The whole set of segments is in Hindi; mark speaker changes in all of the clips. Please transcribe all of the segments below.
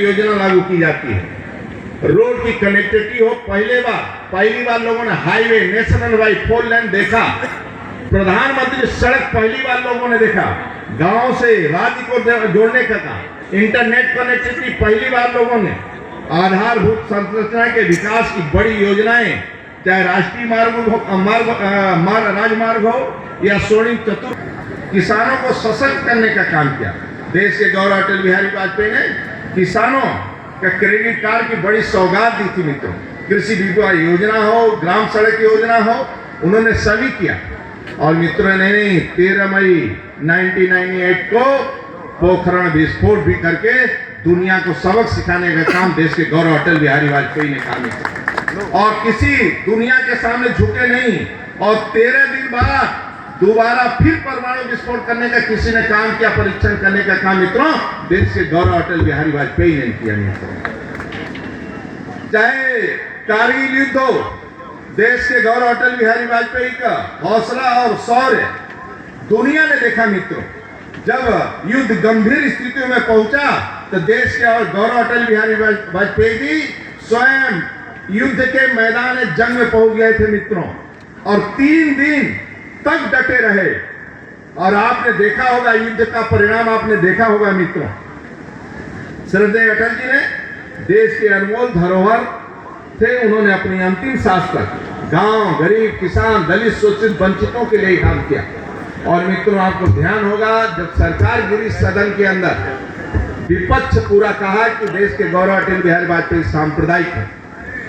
Speaker 1: योजना लागू की जाती है। रोड की कनेक्टिविटी हो, पहली बार लोगों ने हाईवे नेशनल वाइड 4 लेन देखा। प्रधानमंत्री सड़क पहली बार लोगों ने देखा। गांव से राज्य को जोड़ने का काम, इंटरनेट कनेक्टिविटी पहली बार लोगों ने, आधारभूत संरचना के विकास की बड़ी योजनाएं, चाहे राष्ट्रीय राजमार्ग हो या स्वर्णिम चतुर्थ, किसानों को सशक्त करने का काम किया। देश के गौरव अटल बिहारी वाजपेयी ने किसानों का क्रेडिट कार्ड की बड़ी सौगात दी थी मित्रों। कृषि विकास योजना हो, ग्राम सड़क योजना हो, उन्होंने सभी किया। और मित्रों ने 13 मई 1998 को पोखरण विस्फोट भी करके दुनिया को सबक सिखाने का काम देश के गौरव अटल बिहारी वाजपेयी ने काम किया और किसी दुनिया के सामने झुके नहीं। और 13 दिन बाद दोबारा फिर परमाणु विस्फोट करने का किसी ने काम किया, परीक्षण करने का काम मित्रों देश के गौरव अटल बिहारी वाजपेयी ने किया मित्रों। चाहे कारगिल युद्ध हो, देश के गौरव अटल बिहारी वाजपेयी का हौसला और शौर्य दुनिया ने देखा मित्रों। जब युद्ध गंभीर स्थितियों में पहुंचा तो देश के और गौरव अटल बिहारी वाजपेयी जी स्वयं युद्ध के मैदान जंग में पहुंच गए थे मित्रों और 3 दिन तक डटे रहे। और आपने देखा होगा युद्ध का परिणाम, आपने देखा होगा मित्रों। श्रद्धेय अटल जी ने देश के अनमोल धरोहर थे, उन्होंने अपनी अंतिम सांस तक गांव, गरीब, किसान, दलित, शोषित, वंचितों के लिए काम किया। और मित्रों आपको ध्यान होगा जब सरकार गिरी सदन के अंदर विपक्ष पूरा कहा कि देश के गौरव अटल बिहारी वाजपेयी सांप्रदायिक है।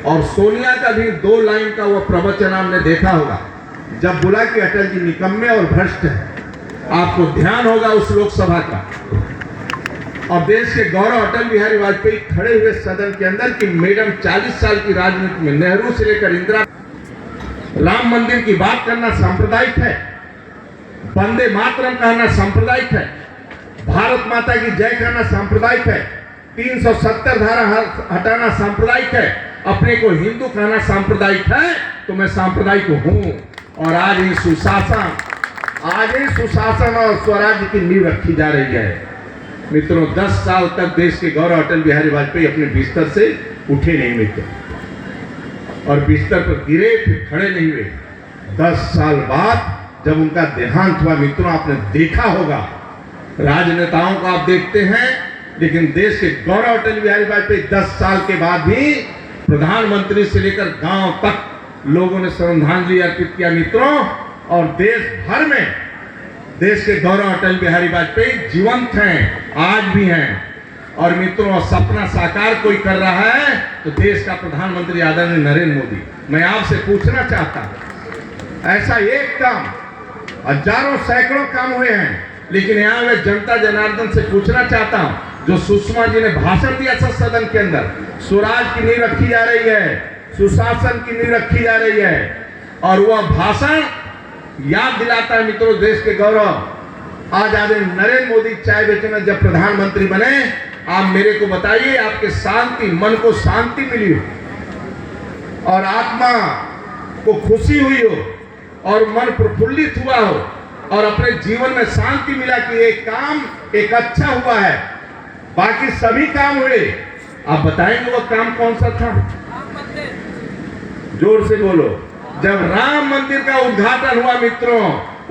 Speaker 1: और सोनिया का भी 2 लाइन का वो प्रवचन आपने देखा होगा जब बोला कि अटल जी निकम्मे और भ्रष्ट है। आपको ध्यान होगा उस लोकसभा का। और देश के गौरव अटल बिहारी वाजपेयी खड़े हुए सदन के अंदर कि मैडम 40 साल की राजनीति में नेहरू से लेकर इंदिरा, राम मंदिर की बात करना सांप्रदायिक है, वंदे मातरम कहना सांप्रदायिक है, भारत माता की जय कहना सांप्रदायिक है, 370 धारा हटाना सांप्रदायिक है, अपने को हिंदू कहना सांप्रदायिक है, तो मैं सांप्रदायिक हूं। और आज ही सुशासन और स्वराज्य की नींव रखी जा रही है मित्रों। 10 साल तक देश के गौरव अटल बिहारी वाजपेयी अपने बिस्तर से उठे नहीं मित्रों और बिस्तर पर गिरे फिर खड़े नहीं हुए। 10 साल बाद जब उनका देहांत हुआ मित्रों, आपने देखा होगा राजनेताओं को आप देखते हैं, लेकिन देश के गौरव अटल बिहारी वाजपेयी 10 साल के बाद भी प्रधानमंत्री से लेकर गांव तक लोगों ने श्रद्धांजलि अर्पित किया मित्रों। और देश भर में देश के गौरव अटल बिहारी वाजपेयी जीवंत हैं, आज भी हैं। और मित्रों सपना साकार कोई कर रहा है तो देश का प्रधानमंत्री आदरणीय नरेंद्र मोदी। मैं आपसे पूछना चाहता हूं, ऐसा एक काम, हजारों सैकड़ों काम हुए हैं, लेकिन यहाँ मैं जनता जनार्दन से पूछना चाहता हूं, जो सुषमा जी ने भाषण दिया था सदन के अंदर, स्वराज की नींव रखी जा रही है, सुशासन की नींव रखी जा रही है, और वह भाषण याद दिलाता है मित्रों देश के गौरव। आज आदरणीय नरेंद्र मोदी चाय बेचना जब प्रधानमंत्री बने, आप मेरे को बताइए आपके शांति, मन को शांति मिली हो और आत्मा को खुशी हुई हो और मन प्रफुल्लित हुआ हो और अपने जीवन में शांति मिला कि एक काम एक अच्छा हुआ है, बाकी सभी काम हुए। आप बताएंगे वो काम कौन सा था? जोर से बोलो। जब राम मंदिर का उद्घाटन हुआ मित्रों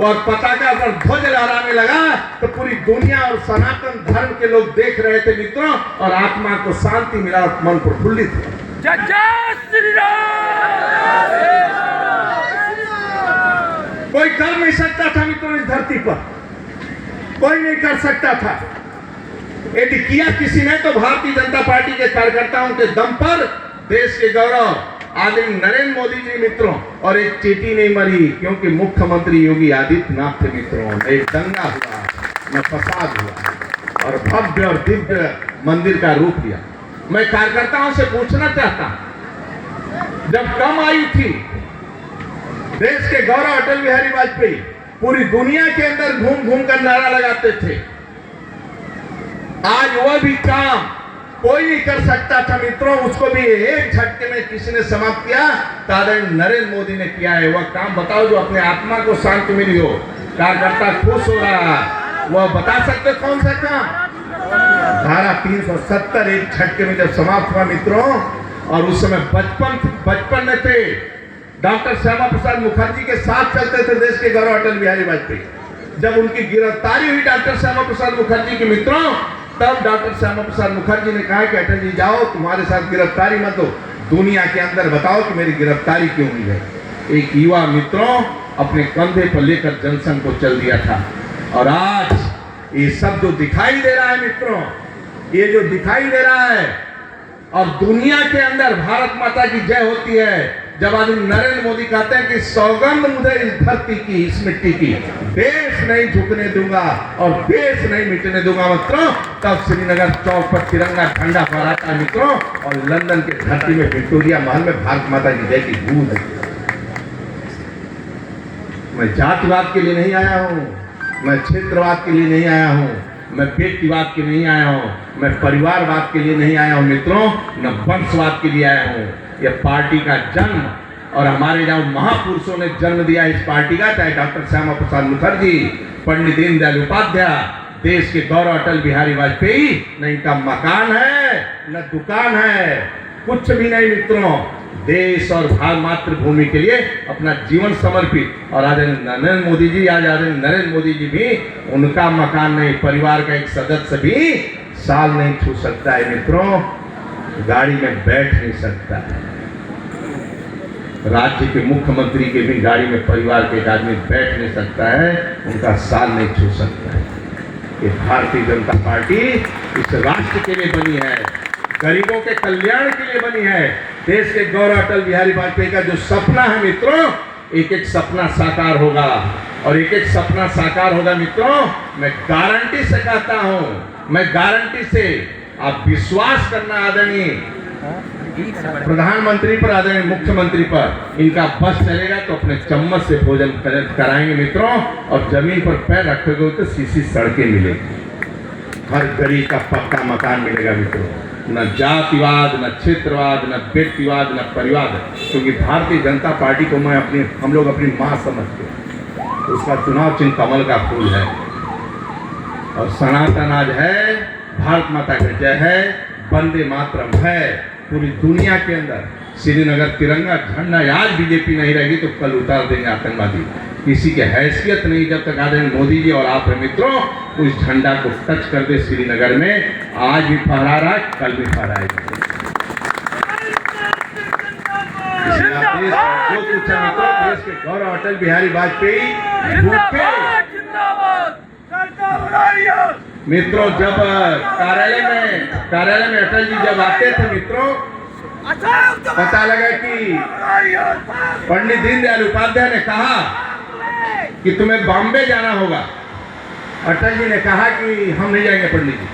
Speaker 1: और पताका पर ध्वज लहराने लगा तो पूरी दुनिया और सनातन धर्म के लोग देख रहे थे मित्रों और आत्मा को शांति मिला और मन प्रफुल्लित हुआ। जय श्री राम। कोई कर नहीं सकता था मित्रों, इस धरती पर कोई नहीं कर सकता था। यदि किया किसी ने तो भारतीय जनता पार्टी के कार्यकर्ताओं के दम पर देश के गौरव आदरणीय नरेंद्र मोदी जी मित्रों। और एक चींटी नहीं मरी क्योंकि मुख्यमंत्री योगी आदित्यनाथ थे मित्रों। एक दंगा हुआ, न फसाद हुआ और भव्य और दिव्य मंदिर का रूप लिया। मैं कार्यकर्ताओं से पूछना चाहता हूं, जब कम आयु थी देश के गौरव अटल बिहारी वाजपेयी पूरी दुनिया के अंदर घूम घूम कर नारा लगाते थे, आज वह भी काम कोई नहीं कर सकता था मित्रों, उसको भी एक झटके में किसी ने समाप्त किया। आदरणीय नरेंद्र मोदी ने किया है। वह काम बताओ जो अपने आत्मा को शांति मिली हो, कार्यकर्ता खुश हो रहा है, वह बता सकते कौन सा काम? धारा 370 एक झटके में जब समाप्त हुआ मित्रों, और उस समय बचपन में थे, डॉक्टर श्यामा प्रसाद मुखर्जी के साथ चलते थे देश के गौरव अटल बिहारी वाजपेयी। जब उनकी गिरफ्तारी हुई डॉक्टर श्यामा प्रसाद मुखर्जी की मित्रों, तब डॉक्टर श्यामा प्रसाद मुखर्जी ने कहा कि अटल जी जाओ, तुम्हारे साथ गिरफ्तारी मत हो, दुनिया के अंदर बताओ कि मेरी गिरफ्तारी क्यों हुई है। एक युवा मित्रों अपने कंधे पर लेकर जनसंघ को चल दिया था। और आज ये सब जो दिखाई दे रहा है मित्रों, ये जो दिखाई दे रहा है, और दुनिया के अंदर भारत माता की जय होती है जब आदमी नरेंद्र मोदी कहते हैं कि सौगंध मुझे इस धरती की, इस मिट्टी की, देश नहीं झुकने दूंगा और देश नहीं मिटने दूंगा मित्रों, तब श्रीनगर चौक पर तिरंगा झंडा फहराता है मित्रों, और लंदन के धरती में विक्टोरिया महल में भारत माता की जय की गूंज है। मैं जातिवाद के लिए नहीं आया हूं, मैं क्षेत्रवाद के लिए नहीं आया हूं, मैं व्यक्तिवाद के नहीं आया हूं, मैं परिवारवाद के लिए नहीं आया हूं मित्रों, न वंशवाद के लिए आया हूं। यह पार्टी का जन्म, और हमारे जो महापुरुषों ने जन्म दिया इस पार्टी का, चाहे डॉक्टर श्यामा प्रसाद मुखर्जी, पंडित दीनदयाल उपाध्याय, देश के गौरव अटल बिहारी वाजपेयी, न इनका मकान है न दुकान है, कुछ भी नहीं मित्रों। देश और मातृभूमि के लिए अपना जीवन समर्पित, और आज नरेंद्र मोदी जी, नरेंद्र मोदी जी भी, उनका मकान नहीं, परिवार का एक सदस्य भी साल नहीं छू सकता है मित्रों, गाड़ी में बैठ नहीं सकता है। राज्य के मुख्यमंत्री के भी गाड़ी में परिवार के एक आदमी बैठ नहीं सकता है, उनका साल नहीं छू सकता है। ये भारतीय जनता पार्टी इस राष्ट्र के लिए बनी है, गरीबों के कल्याण के लिए बनी है। देश के गौरव अटल बिहारी वाजपेयी का जो सपना है मित्रों, एक एक सपना साकार होगा, और एक एक सपना साकार होगा मित्रों। मैं गारंटी से कहता हूं, मैं गारंटी से, आप विश्वास करना आदरणीय प्रधानमंत्री पर, आदरणीय मुख्यमंत्री पर, इनका बस चलेगा तो अपने चम्मच से भोजन कराएंगे मित्रों, और जमीन पर पैर रखोगे तो सीसी सड़कें मिलेगी, हर गरीब का पक्का मकान मिलेगा मित्रों। न जातिवाद, न क्षेत्रवाद, न व्यक्तिवाद, न परिवार, क्योंकि भारतीय जनता पार्टी को हम लोग अपनी मां समझते हैं। उसका चुनाव चिन्ह कमल का फूल है, और सनातन आज है, भारत माता का जय है, वंदे मातरम है। पूरी दुनिया के अंदर श्रीनगर तिरंगा झंडा, आज बीजेपी नहीं रहेगी तो कल उतार देंगे आतंकवादी। किसी की हैसियत नहीं जब तक आदरणीय मोदी जी और आप मित्रों उस झंडा को टच कर दे श्रीनगर में, आज भी फहरा रहा है, कल भी फहराएगा। जो कुछ है मित्रों, देश के गौरव अटल बिहारी वाजपेयी मित्रों, जब कार्यालय में अटल जी जब आते थे मित्रों, पता लगा कि पंडित दीनदयाल उपाध्याय ने कहा कि तुम्हें बॉम्बे जाना होगा। अटल जी ने कहा कि हम नहीं जाएंगे पंडित जी,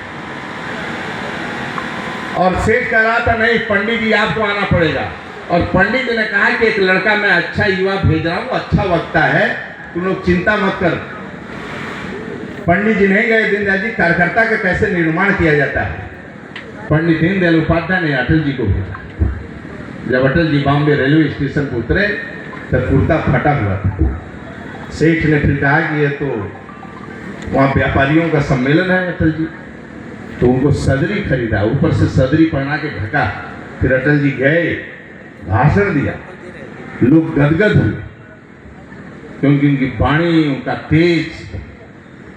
Speaker 1: और सेठ कह रहा था नहीं पंडित जी आपको आना पड़ेगा। और पंडित जी ने कहा कि एक लड़का मैं अच्छा युवा भेज रहा हूँ, अच्छा वक्ता है, तुम लोग चिंता मत कर। पंडित जी नहीं गए, दीनदयाल जी कार्यकर्ता का कैसे निर्माण किया जाता है, पंडित दीनदयाल उपाध्याय ने अटल जी को भेजा। जब अटल जी बॉम्बे रेलवे स्टेशन पर उतरे तब कुर्ता फटा हुआ था। सेठ ने फिर कहा कि ये तो वहाँ व्यापारियों का सम्मेलन है अटल जी, तो उनको सदरी खरीदा, ऊपर से सदरी पहना के ढका। फिर अटल जी गए, भाषण दिया, लोग गदगद हुए क्योंकि उनकी वाणी, उनका तेज।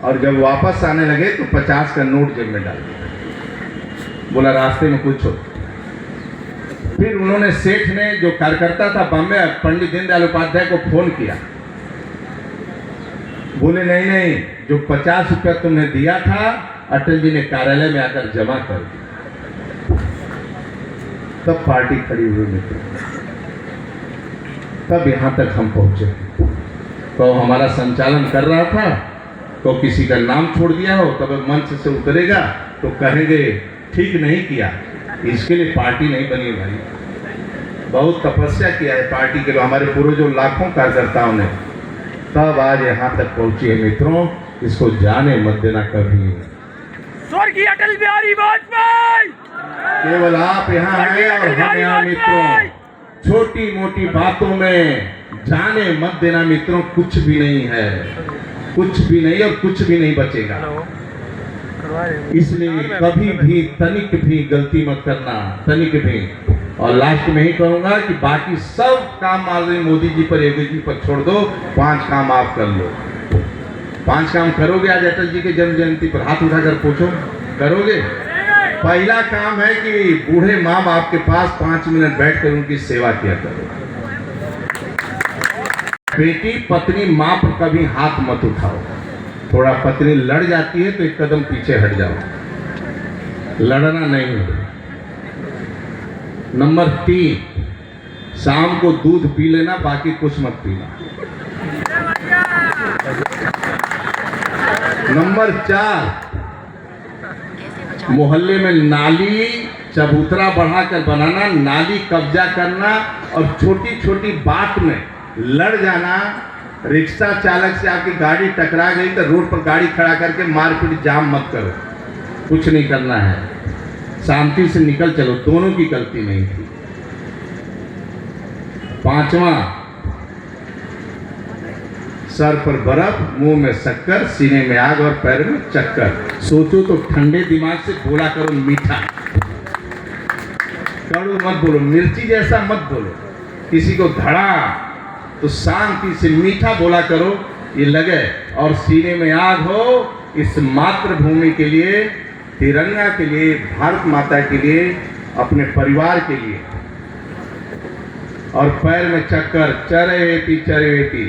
Speaker 1: और जब वापस आने लगे तो 50 का नोट जेब में डाल दिया, बोला रास्ते में कुछ हो। फिर उन्होंने, सेठ ने जो कार्यकर्ता था बॉम्बे, पंडित दीनदयाल उपाध्याय को फोन किया, बोले नहीं, जो 50 रुपया तुमने दिया था अटल जी ने कार्यालय में आकर जमा कर दिया। तब पार्टी खड़ी हुई मित्र, तब यहां तक हम पहुंचे। तो हमारा संचालन कर रहा था, तो किसी का नाम छोड़ दिया हो, तब मंच से उतरेगा तो कहेंगे ठीक नहीं किया। इसके लिए पार्टी नहीं बनी भाई, बहुत तपस्या किया है पार्टी के लिए हमारे पूर्वजों, लाखों कार्यकर्ताओं ने, तब आज यहाँ तक पहुंची है मित्रों। इसको जाने मत देना कभी।
Speaker 2: स्वर्गीय अटल बिहारी वाजपेयी,
Speaker 1: केवल आप यहाँ हैं और हम यहाँ मित्रों। छोटी मोटी बातों में जाने मत देना मित्रों, कुछ भी नहीं है, कुछ भी नहीं और कुछ भी नहीं बचेगा। इसलिए कभी भी तनिक भी गलती मत करना, तनिक भी। और लास्ट में ही कहूंगा कि बाकी सब काम माननीय मोदी जी पर, योगी जी पर छोड़ दो, 5 काम आप कर लो। 5 काम करोगे आज अटल जी के जन्म जयंती पर? हाथ उठाकर पूछो, करोगे? पहला काम है कि बूढ़े माँ बाप के पास 5 मिनट बैठकर उनकी सेवा किया करो। बेटी पत्नी माँ पर कभी हाथ मत उठाओ। थोड़ा पत्नी लड़ जाती है तो एक कदम पीछे हट जाओ, लड़ना नहीं है। नंबर 3, शाम को दूध पी लेना, बाकी कुछ मत पीना। नंबर 4, मोहल्ले में नाली चबूतरा बढ़ाकर बनाना, नाली कब्जा करना और छोटी छोटी बात में लड़ जाना। रिक्शा चालक से आपकी गाड़ी टकरा गई तो रोड पर गाड़ी खड़ा करके मारपीट जाम मत करो, कुछ नहीं करना है, शांति से निकल चलो, दोनों की गलती नहीं थी। 5वां, सर पर बर्फ, मुंह में शक्कर, सीने में आग और पैर में चक्कर। सोचो तो ठंडे दिमाग से बोला करो मीठा, कड़ू मत बोलो, मिर्ची जैसा मत बोलो। किसी को धड़ा तो शांति से मीठा बोला करो, ये लगे। और सीने में आग हो इस मातृभूमि के लिए, तिरंगा के लिए, भारत माता के लिए, अपने परिवार के लिए। और पैर में चक्कर, चरेवेती।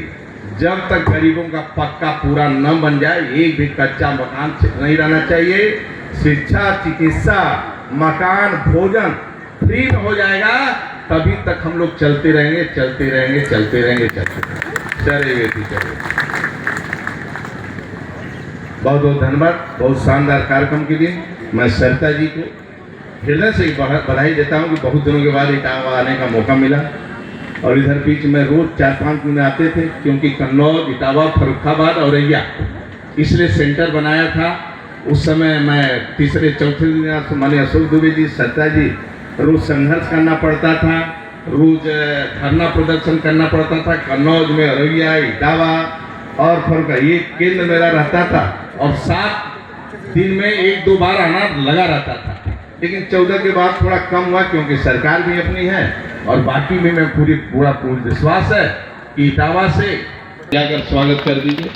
Speaker 1: जब तक गरीबों का पक्का पूरा न बन जाए, एक भी कच्चा मकान नहीं रहना चाहिए। शिक्षा, चिकित्सा, मकान, भोजन फ्री में हो जाएगा, तभी तक हम लोग चलते रहेंगे। चरेवेती। बहुत बहुत धन्यवाद, बहुत शानदार कार्यक्रम के लिए। मैं सरिता जी को हृदय से बधाई देता हूँ कि बहुत दिनों के बाद इटावा आने का मौका मिला। और इधर बीच में रोज 4-5 दिन आते थे, क्योंकि कन्नौज, इटावा, फर्रुखाबाद, औरैया इसलिए सेंटर बनाया था। उस समय मैं तीसरे चौथे दिन माने अशोक दुबे जी, सरिता जी, रोज संघर्ष करना पड़ता था, रोज धरना प्रदर्शन करना पड़ता था। कन्नौज में, औरैया, इटावा और फर्रुखा, ये केंद्र मेरा रहता था। और 7 दिन में 1-2 बार आना लगा रहता था। लेकिन 14 के बाद थोड़ा कम हुआ, क्योंकि सरकार भी अपनी है। और बाकी भी मैं पूरा विश्वास है कि इटावा से जाकर स्वागत कर दीजिए।